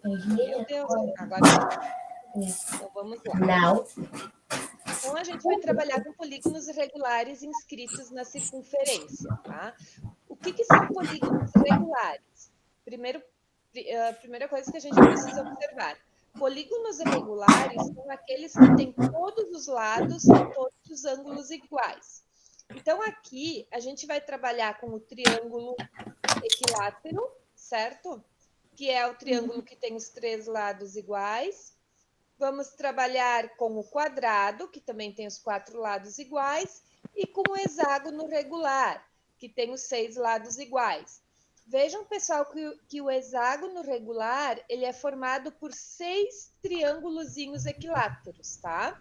Meu Deus, agora sim. Então, vamos lá. Não. Então, a gente vai trabalhar com polígonos irregulares inscritos na circunferência, tá? O que são polígonos irregulares? Primeira coisa que a gente precisa observar. Polígonos irregulares são aqueles que têm todos os lados e todos os ângulos iguais. Então, aqui, a gente vai trabalhar com o triângulo equilátero, certo? Que é o triângulo que tem os 3 lados iguais. Vamos trabalhar com o quadrado, que também tem os 4 lados iguais, e com o hexágono regular, que tem os 6 lados iguais. Vejam, pessoal, que o hexágono regular ele é formado por 6 triângulozinhos equiláteros, tá?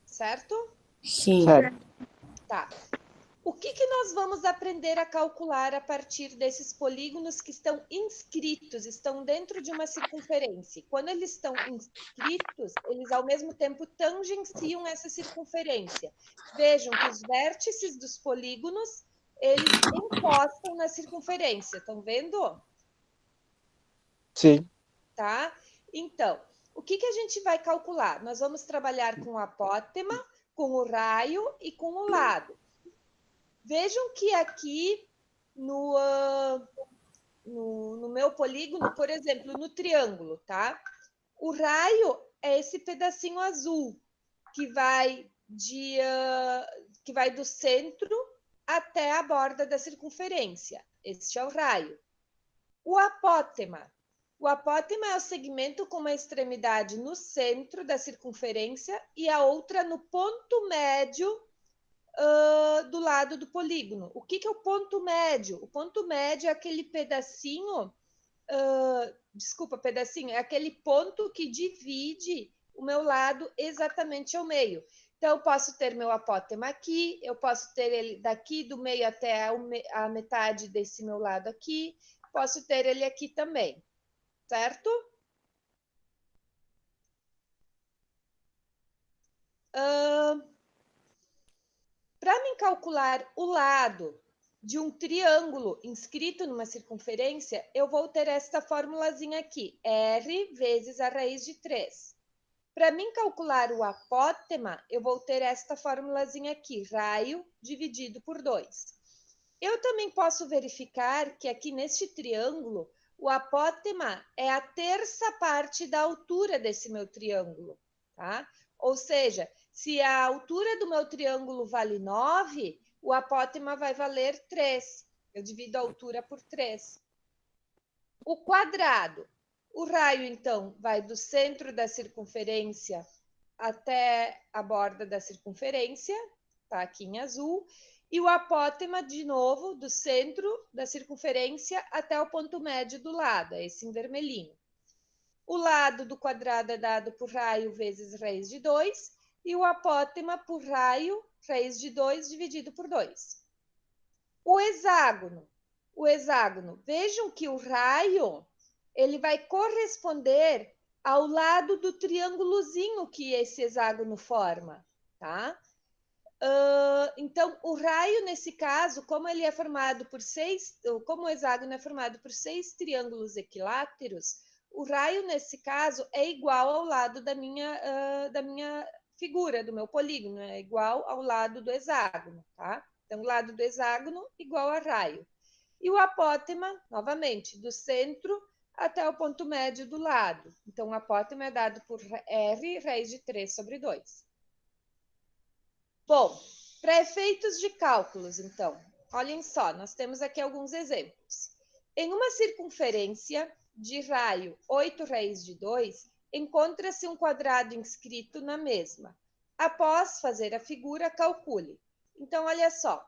Certo? Sim. Certo. Tá. O que nós vamos aprender a calcular a partir desses polígonos que estão inscritos, estão dentro de uma circunferência? Quando eles estão inscritos, eles ao mesmo tempo tangenciam essa circunferência. Vejam que os vértices dos polígonos, eles encostam na circunferência, estão vendo? Sim. Tá? Então, o que a gente vai calcular? Nós vamos trabalhar com o apótema, com o raio e com o lado. Vejam que aqui no meu polígono, por exemplo, no triângulo, tá? O raio é esse pedacinho azul que vai do centro até a borda da circunferência. Este é o raio. O apótema. O apótema é o segmento com uma extremidade no centro da circunferência e a outra no ponto médio do lado do polígono. O que é o ponto médio? O ponto médio é aquele pedacinho, é aquele ponto que divide o meu lado exatamente ao meio. Então, eu posso ter meu apótema aqui, eu posso ter ele daqui do meio até a metade desse meu lado aqui, posso ter ele aqui também, certo? Para mim calcular o lado de um triângulo inscrito numa circunferência, eu vou ter esta formulazinha aqui, R vezes a raiz de 3. Para mim calcular o apótema, eu vou ter esta formulazinha aqui, raio dividido por 2. Eu também posso verificar que aqui neste triângulo, o apótema é a terça parte da altura desse meu triângulo, tá? Ou seja, se a altura do meu triângulo vale 9, o apótema vai valer 3. Eu divido a altura por 3. O quadrado. O raio, então, vai do centro da circunferência até a borda da circunferência, tá aqui em azul. E o apótema, de novo, do centro da circunferência até o ponto médio do lado, é esse em vermelhinho. O lado do quadrado é dado por raio vezes raiz de 2 e o apótema por raio, raiz de 2 dividido por 2. O hexágono. Vejam que o raio ele vai corresponder ao lado do triângulozinho que esse hexágono forma, tá? Então, o raio, nesse caso, como ele é formado por como o hexágono é formado por 6 triângulos equiláteros, o raio, nesse caso, é igual ao lado da minha figura, do meu polígono, é igual ao lado do hexágono, tá? Então, o lado do hexágono igual a raio. E o apótema, novamente, do centro até o ponto médio do lado. Então, o apótema é dado por R, raiz de 3 sobre 2. Bom, para efeitos de cálculos, então, olhem só, nós temos aqui alguns exemplos. Em uma circunferência de raio 8 raiz de 2, encontra-se um quadrado inscrito na mesma. Após fazer a figura, calcule. Então, olha só,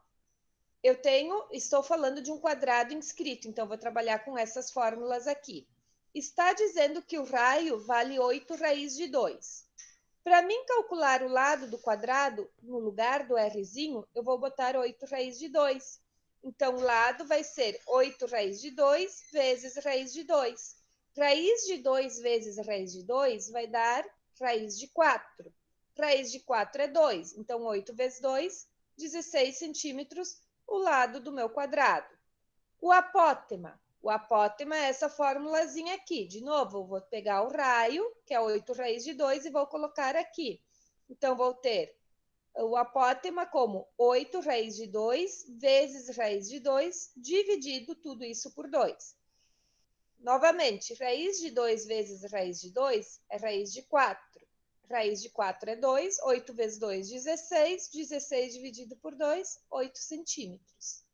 estou falando de um quadrado inscrito, então vou trabalhar com essas fórmulas aqui. Está dizendo que o raio vale 8 raiz de 2. Para mim calcular o lado do quadrado, no lugar do Rzinho, eu vou botar 8 raiz de 2. Então, o lado vai ser 8 raiz de 2 vezes raiz de 2. Raiz de 2 vezes raiz de 2 vai dar raiz de 4. Raiz de 4 é 2. Então, 8 vezes 2, 16 centímetros, o lado do meu quadrado. O apótema. O apótema é essa formulazinha aqui. De novo, eu vou pegar o raio, que é 8 raiz de 2, e vou colocar aqui. Então, vou ter o apótema como 8 raiz de 2 vezes raiz de 2, dividido tudo isso por 2. Novamente, raiz de 2 vezes raiz de 2 é raiz de 4. Raiz de 4 é 2, 8 vezes 2, 16. 16 dividido por 2, 8 centímetros.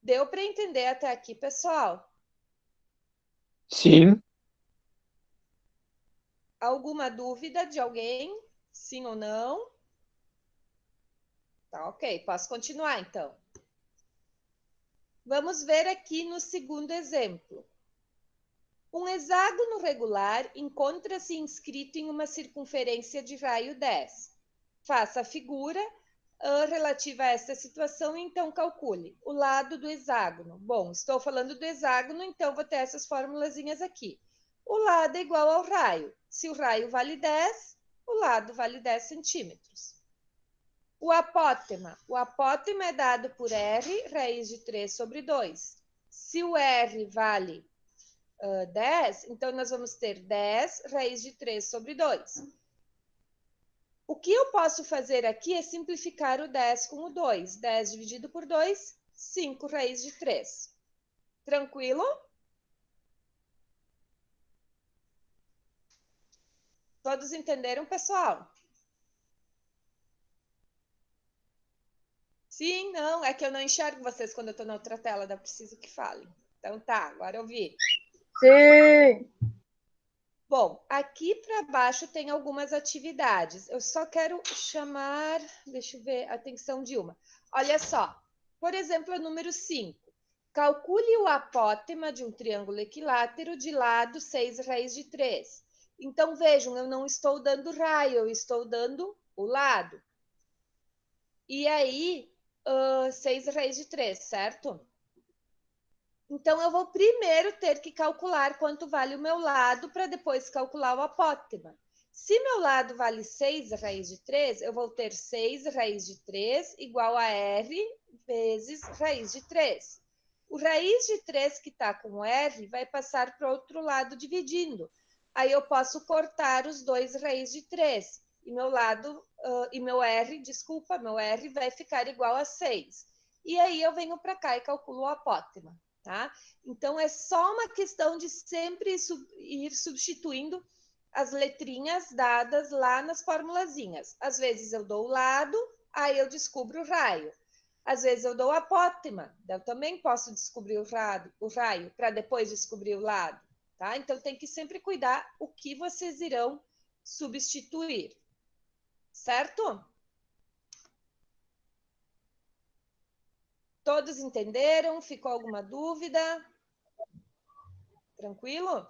Deu para entender até aqui, pessoal? Sim. Alguma dúvida de alguém? Sim ou não? Tá, ok. Posso continuar, então. Vamos ver aqui no segundo exemplo. Um hexágono regular encontra-se inscrito em uma circunferência de raio 10. Faça a figura relativa a esta situação e então calcule o lado do hexágono. Bom, estou falando do hexágono, então vou ter essas formulazinhas aqui. O lado é igual ao raio. Se o raio vale 10, o lado vale 10 centímetros. O apótema. O apótema é dado por R, raiz de 3 sobre 2. Se o R vale 10, então nós vamos ter 10 raiz de 3 sobre 2. O que eu posso fazer aqui é simplificar o 10 com o 2. 10 dividido por 2, 5 raiz de 3. Tranquilo? Todos entenderam, pessoal? Sim, não, é que eu não enxergo vocês quando eu estou na outra tela, dá preciso que falem. Então tá, agora eu vi. Sim. Bom, aqui para baixo tem algumas atividades. Eu só quero chamar, deixa eu ver, a atenção de uma. Olha só, por exemplo, o número 5. Calcule o apótema de um triângulo equilátero de lado 6 raiz de 3. Então, vejam, eu não estou dando raio, eu estou dando o lado. E aí, 6 raiz de 3, certo? Então, eu vou primeiro ter que calcular quanto vale o meu lado para depois calcular o apótema. Se meu lado vale 6 raiz de 3, eu vou ter 6 raiz de 3 igual a R vezes raiz de 3. O raiz de 3 que está com R vai passar para o outro lado dividindo. Aí eu posso cortar os 2 raiz de 3. E meu lado, meu R vai ficar igual a 6. E aí eu venho para cá e calculo o apótema. Tá? Então, é só uma questão de sempre ir substituindo as letrinhas dadas lá nas formulazinhas. Às vezes eu dou o lado, aí eu descubro o raio. Às vezes eu dou a apótema, eu também posso descobrir o raio para depois descobrir o lado. Tá? Então, tem que sempre cuidar o que vocês irão substituir. Certo? Todos entenderam? Ficou alguma dúvida? Tranquilo?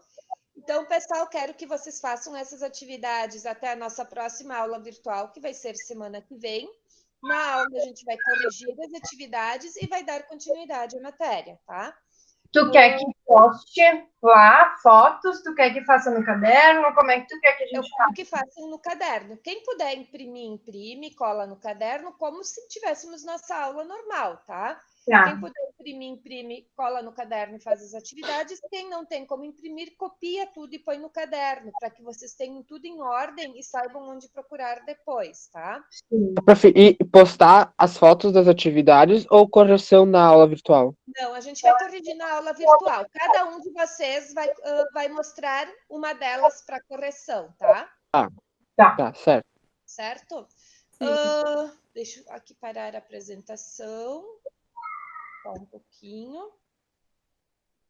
Então, pessoal, quero que vocês façam essas atividades até a nossa próxima aula virtual, que vai ser semana que vem. Na aula, a gente vai corrigir as atividades e vai dar continuidade à matéria, tá? Tu quer que poste lá fotos? Tu quer que faça no caderno? Como é que tu quer que a gente faça? Eu quero que façam no caderno. Quem puder imprimir, imprime, cola no caderno, como se tivéssemos nossa aula normal, tá? Tá. Quem puder imprimir, imprime, cola no caderno e faz as atividades. Quem não tem como imprimir, copia tudo e põe no caderno, para que vocês tenham tudo em ordem e saibam onde procurar depois, tá? E postar as fotos das atividades ou correção na aula virtual? Não, a gente vai corrigir na aula virtual. Cada um de vocês vai mostrar uma delas para correção, tá? Tá, certo. Certo? Deixa eu aqui parar a apresentação. Só um pouquinho.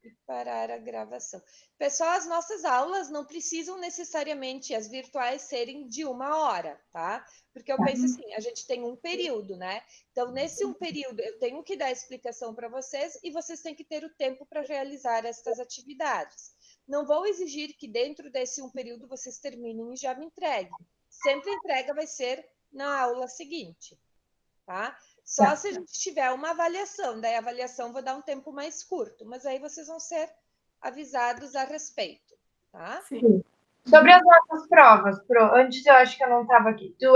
E parar a gravação. Pessoal, as nossas aulas não precisam necessariamente, as virtuais, serem de 1 hora, tá? Porque eu penso assim, a gente tem um período, né? Então, nesse um período, eu tenho que dar a explicação para vocês e vocês têm que ter o tempo para realizar estas atividades. Não vou exigir que dentro desse um período vocês terminem e já me entreguem. Sempre a entrega vai ser na aula seguinte, tá? Só se a gente tiver uma avaliação, daí a avaliação vou dar um tempo mais curto, mas aí vocês vão ser avisados a respeito, tá? Sim. Sobre as nossas provas, antes eu acho que eu não estava aqui. Tu